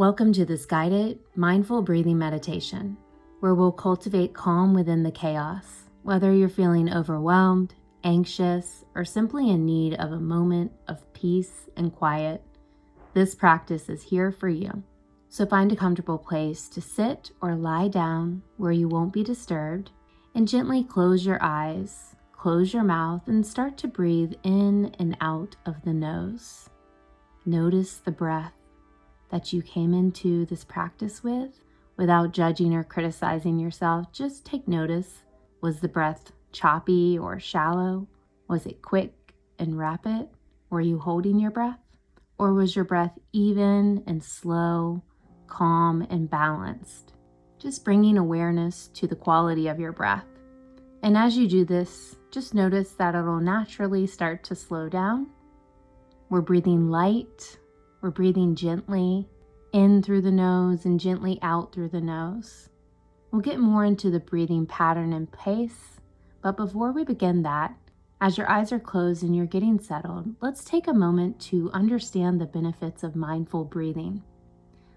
Welcome to this guided, mindful breathing meditation, where we'll cultivate calm within the chaos. Whether you're feeling overwhelmed, anxious, or simply in need of a moment of peace and quiet, this practice is here for you. So find a comfortable place to sit or lie down where you won't be disturbed, and gently close your eyes, close your mouth, and start to breathe in and out of the nose. Notice the breath that you came into this practice with without judging or criticizing yourself. Just take notice. Was the breath choppy or shallow? Was it quick and rapid? Were you holding your breath? Or was your breath even and slow, calm and balanced? Just bringing awareness to the quality of your breath. And as you do this, just notice that it'll naturally start to slow down. We're breathing light. We're breathing gently in through the nose and gently out through the nose. We'll get more into the breathing pattern and pace, but before we begin that, as your eyes are closed and you're getting settled, let's take a moment to understand the benefits of mindful breathing.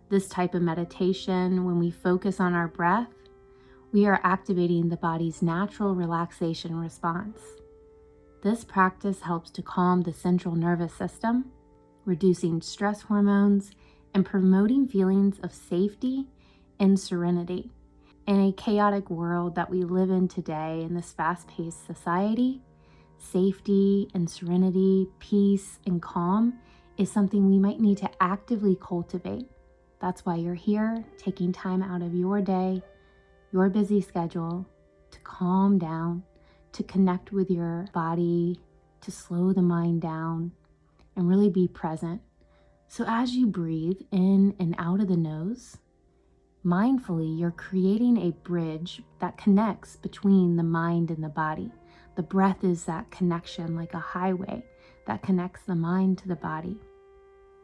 This type of meditation, when we focus on our breath, we are activating the body's natural relaxation response. This practice helps to calm the central nervous system, reducing stress hormones, and promoting feelings of safety and serenity. In a chaotic world that we live in today, in this fast-paced society, safety and serenity, peace and calm is something we might need to actively cultivate. That's why you're here, taking time out of your day, your busy schedule, to calm down, to connect with your body, to slow the mind down, and really be present. So as you breathe in and out of the nose, mindfully, you're creating a bridge that connects between the mind and the body. The breath is that connection, like a highway that connects the mind to the body.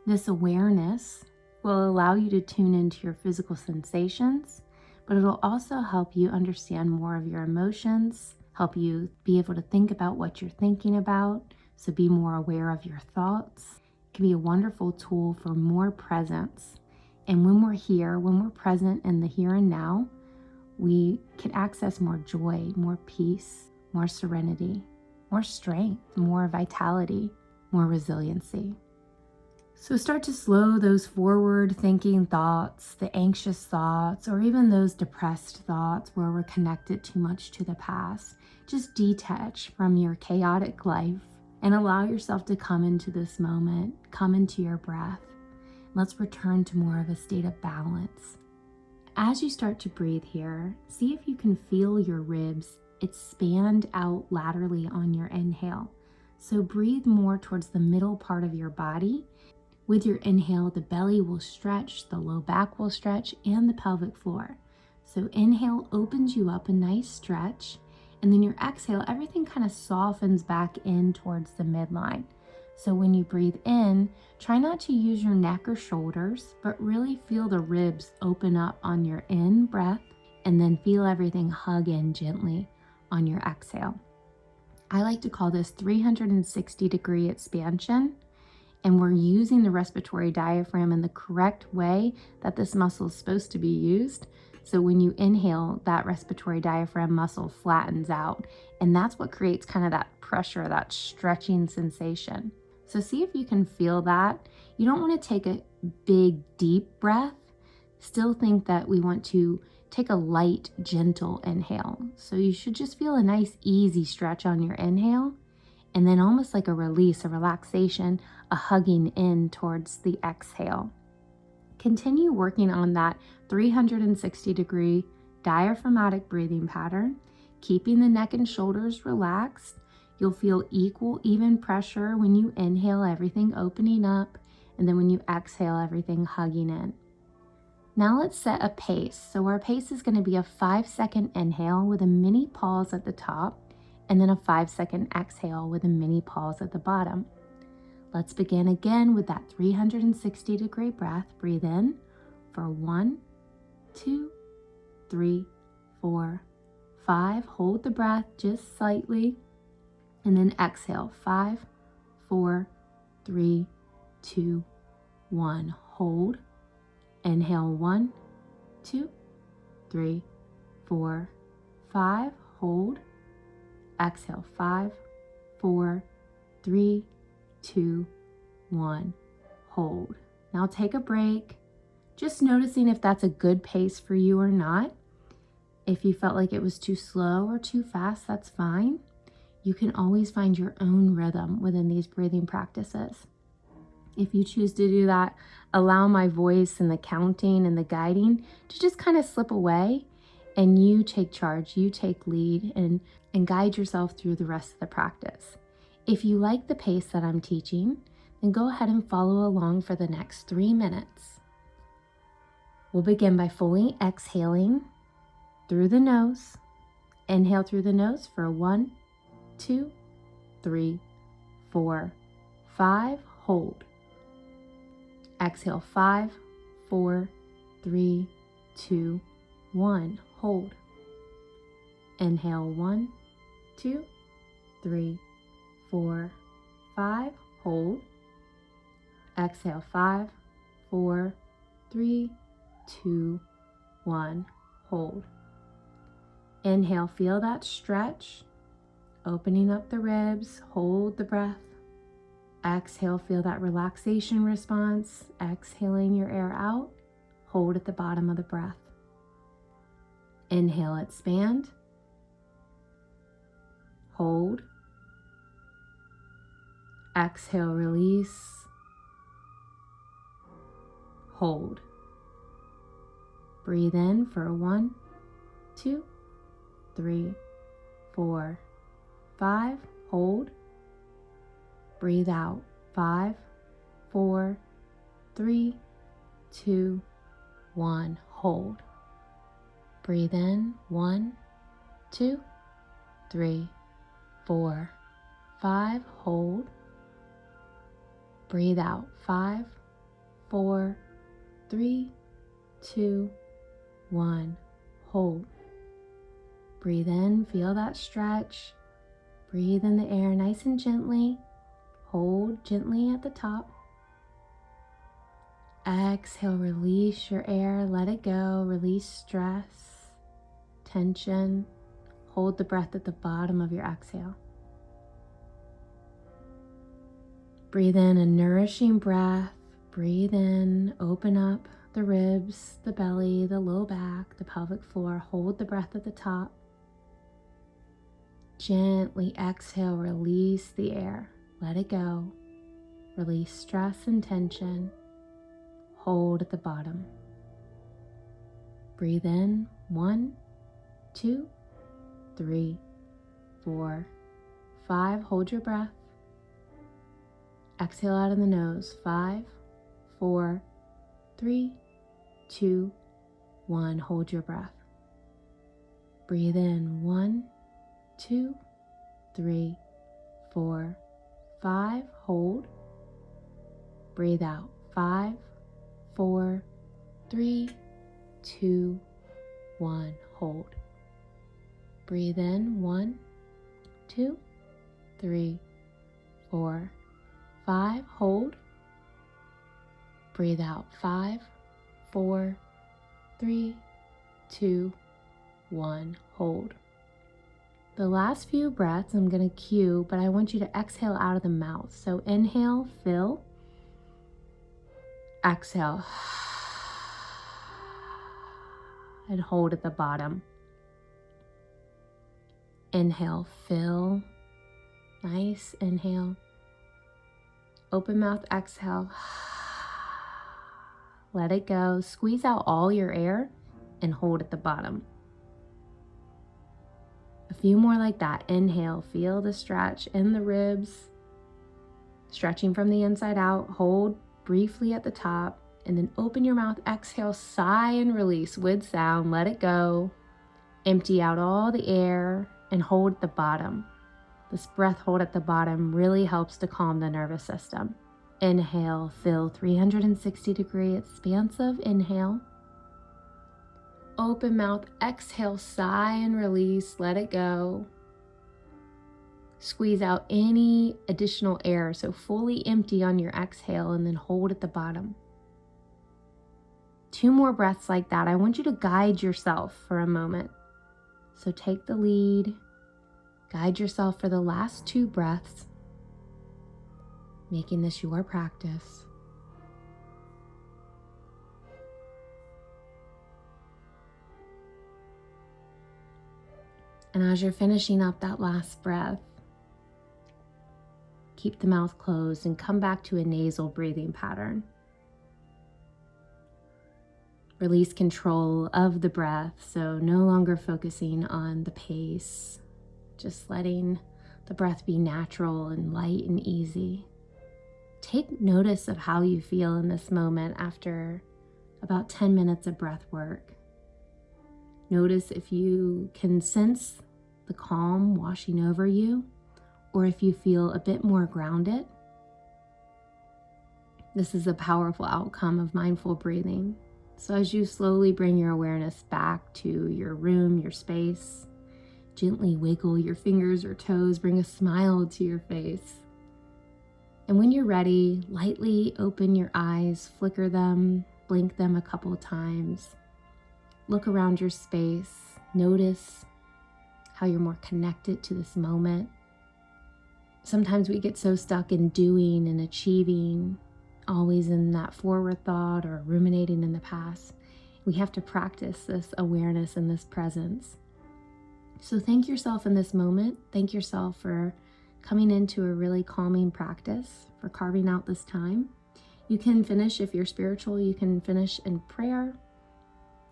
This awareness will allow you to tune into your physical sensations, but it'll also help you understand more of your emotions, help you be able to think about what you're thinking about, so be more aware of your thoughts. It can be a wonderful tool for more presence. And when we're here, when we're present in the here and now, we can access more joy, more peace, more serenity, more strength, more vitality, more resiliency. So start to slow those forward thinking thoughts, the anxious thoughts, or even those depressed thoughts where we're connected too much to the past. Just detach from your chaotic life and allow yourself to come into this moment, come into your breath. Let's return to more of a state of balance. As you start to breathe here, see if you can feel your ribs expand out laterally on your inhale. So breathe more towards the middle part of your body. With your inhale, the belly will stretch, the low back will stretch, and the pelvic floor. So inhale opens you up, a nice stretch, and then your exhale, everything kind of softens back in towards the midline. So when you breathe in, try not to use your neck or shoulders, but really feel the ribs open up on your in breath, and then feel everything hug in gently on your exhale. I like to call this 360-degree expansion, and we're using the respiratory diaphragm in the correct way that this muscle is supposed to be used. So when you inhale, that respiratory diaphragm muscle flattens out, and that's what creates kind of that pressure, that stretching sensation. So see if you can feel that. You don't want to take a big, deep breath. Still think that we want to take a light, gentle inhale. So you should just feel a nice, easy stretch on your inhale, and then almost like a release, a relaxation, a hugging in towards the exhale. Continue working on that 360-degree diaphragmatic breathing pattern, keeping the neck and shoulders relaxed. You'll feel equal, even pressure when you inhale, everything opening up, and then when you exhale, everything hugging in. Now let's set a pace. So our pace is going to be a 5-second inhale with a mini pause at the top, and then a 5-second exhale with a mini pause at the bottom. Let's begin again with that 360-degree breath. Breathe in for 1, 2, 3, 4, 5. Hold the breath just slightly. And then exhale. 5, 4, 3, 2, 1. Hold. Inhale 1, 2, 3, 4, 5. Hold. Exhale 5, 4, 3, 2, 1. Hold. Now take a break. Just noticing if that's a good pace for you or not. If you felt like it was too slow or too fast, that's fine. You can always find your own rhythm within these breathing practices. If you choose to do that, allow my voice and the counting and the guiding to just kind of slip away, and you take charge, you take lead, and guide yourself through the rest of the practice. If you like the pace that I'm teaching, then go ahead and follow along for the next 3 minutes. We'll begin by fully exhaling through the nose. Inhale through the nose for 1, 2, 3, 4, 5. Hold. Exhale 5, 4, 3, 2, 1. Hold. Inhale 1, 2, 3, 4, 5. Hold. Exhale 5, 4, 3, 2, 1. Hold. Inhale, feel that stretch, opening up the ribs. Hold the breath. Exhale, feel that relaxation response. Exhaling your air out. Hold at the bottom of the breath. Inhale, expand. Hold. Exhale, release. Hold. Breathe in for 1, 2, 3, 4, 5. Hold. Breathe out. 5, 4, 3, 2, 1. Hold. Breathe in. 1, 2, 3, 4, 5. Hold. Breathe out. 5, 4, 3, 2, 1. Hold. Breathe in, feel that stretch. Breathe in the air nice and gently. Hold gently at the top. Exhale, release your air, let it go. Release stress, tension. Hold the breath at the bottom of your exhale. Breathe in a nourishing breath. Breathe in, open up the ribs, the belly, the low back, the pelvic floor. Hold the breath at the top. Gently exhale, release the air. Let it go. Release stress and tension. Hold at the bottom. Breathe in. 1, 2, 3, 4, 5. Hold your breath. Exhale out of the nose. 5, 4, 3, 2, 1. Hold your breath. Breathe in. 1, 2, 3, 4, 5. Hold. Breathe out. 5, 4, 3, 2, 1. Hold. Breathe in. 1, 2, 3, 4, 5. Hold. Breathe out. 5, 4, 3, 2, 1. Hold. The last few breaths I'm going to cue, but I want you to exhale out of the mouth. So inhale, fill. Exhale. And hold at the bottom. Inhale, fill. Nice. Inhale. Open mouth, exhale. Let it go. Squeeze out all your air and hold at the bottom. A few more like that. Inhale, feel the stretch in the ribs, stretching from the inside out. Hold briefly at the top, and then open your mouth. Exhale, sigh and release with sound. Let it go. Empty out all the air and hold at the bottom. This breath hold at the bottom really helps to calm the nervous system. Inhale, fill 360-degree expansive. Inhale. Open mouth, exhale, sigh and release, let it go. Squeeze out any additional air, so fully empty on your exhale and then hold at the bottom. 2 more breaths like that. I want you to guide yourself for a moment. So take the lead, guide yourself for the last 2 breaths, making this your practice. And as you're finishing up that last breath, keep the mouth closed and come back to a nasal breathing pattern. Release control of the breath, so no longer focusing on the pace, just letting the breath be natural and light and easy. Take notice of how you feel in this moment after about 10 minutes of breath work. Notice if you can sense the calm washing over you, or if you feel a bit more grounded. This is a powerful outcome of mindful breathing. So as you slowly bring your awareness back to your room, your space, gently wiggle your fingers or toes, bring a smile to your face. And when you're ready, lightly open your eyes, flicker them, blink them a couple of times. Look around your space, notice how you're more connected to this moment. Sometimes we get so stuck in doing and achieving, always in that forward thought or ruminating in the past. We have to practice this awareness and this presence. So thank yourself in this moment. Thank yourself for coming into a really calming practice, for carving out this time. You can finish, if you're spiritual, you can finish in prayer,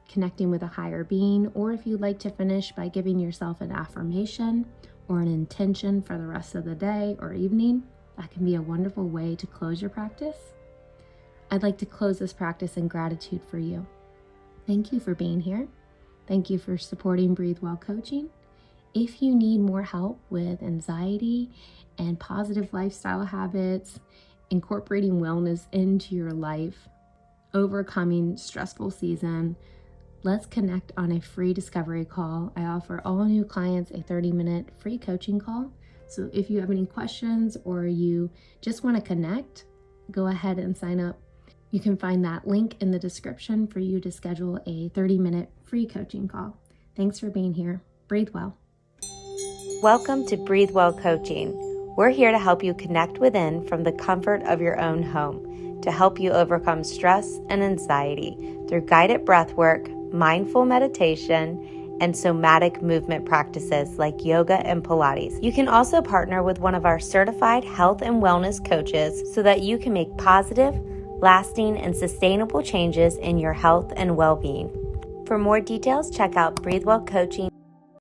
connecting with a higher being, or if you'd like to finish by giving yourself an affirmation or an intention for the rest of the day or evening, that can be a wonderful way to close your practice. I'd like to close this practice in gratitude for you. Thank you for being here. Thank you for supporting Breathwell Coaching. If you need more help with anxiety and positive lifestyle habits, incorporating wellness into your life, overcoming stressful season, let's connect on a free discovery call. I offer all new clients a 30-minute free coaching call. So if you have any questions or you just want to connect, go ahead and sign up. You can find that link in the description for you to schedule a 30-minute free coaching call. Thanks for being here. Breathe well. Welcome to Breathwell Coaching. We're here to help you connect within from the comfort of your own home, to help you overcome stress and anxiety through guided breathwork, mindful meditation, and somatic movement practices like yoga and Pilates. You can also partner with one of our certified health and wellness coaches so that you can make positive, lasting, and sustainable changes in your health and well-being. For more details, check out Breathwell Coaching.